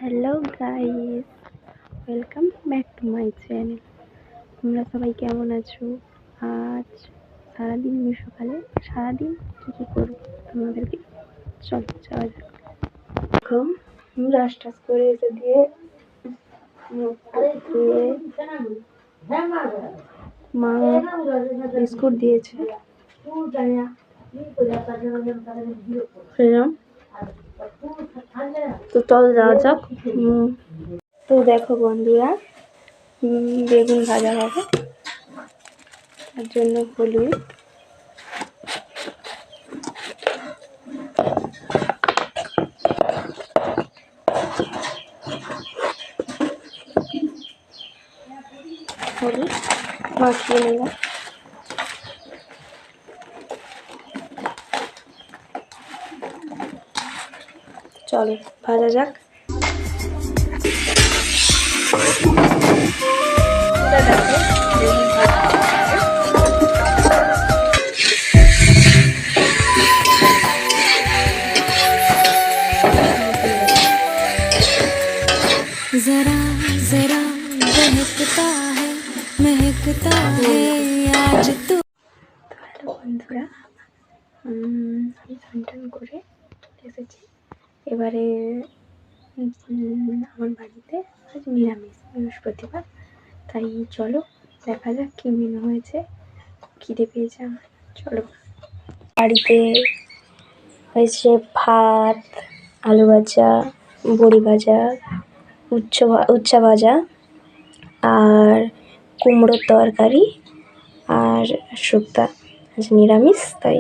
Hello guys, welcome back to my channel. তোমরা সবাই কেমন আছো? আজ সারাদিন আমি সকালে সারাদিন কী করবো তোমাদেরকে চলো যাওয়া যাক। দেখো, ব্রাশ টাশ করে এসে দিয়ে মুখ ধুয়ে মা বিস্কুট দিয়েছে, খেলাম। তো চল যাওয়া যাক। তো দেখো বন্ধুরা, বেগুন ভাজা হবে, তার জন্য হলুদ, হলুদ মাখিয়ে নিলাম। চলো ভাজা যাক। जरा जरा महकता है आज तो। হ্যালো বন্ধুরা, আমি স্নান করে এসেছি। এবারে আমার বাড়িতে আজ নিরামিষ, বৃহস্পতিবার, তাই চলো দেখা যাক কী মেনু হয়েছে। খিদে পেয়েছে আমার, চলো। বাড়িতে হয়েছে ভাত, আলু ভাজা, বড়ি ভাজা, উচ্ছা ভাজা, আর কুমড়োর তরকারি, আর শুক্তা। আজ নিরামিষ তাই।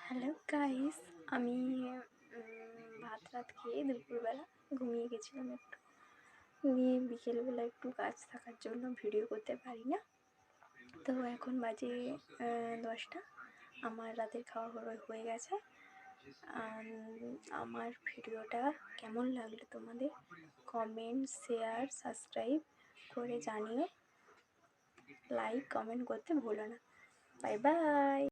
হ্যালো গাইস, আমি ভাত খেয়ে দুপুরবেলা ঘুমিয়ে গেছিলাম একটু, নিয়ে বিকেলবেলা একটু কাজ থাকার জন্য ভিডিও করতে পারি না। তো এখন বাজে 10টা, আমার রাতের খাওয়া হয়ে গেছে। আমার ভিডিওটা কেমন লাগলো তোমাদের কমেন্ট, শেয়ার, সাবস্ক্রাইব করে জানিও। লাইক কমেন্ট করতে ভুলো না। Bye bye.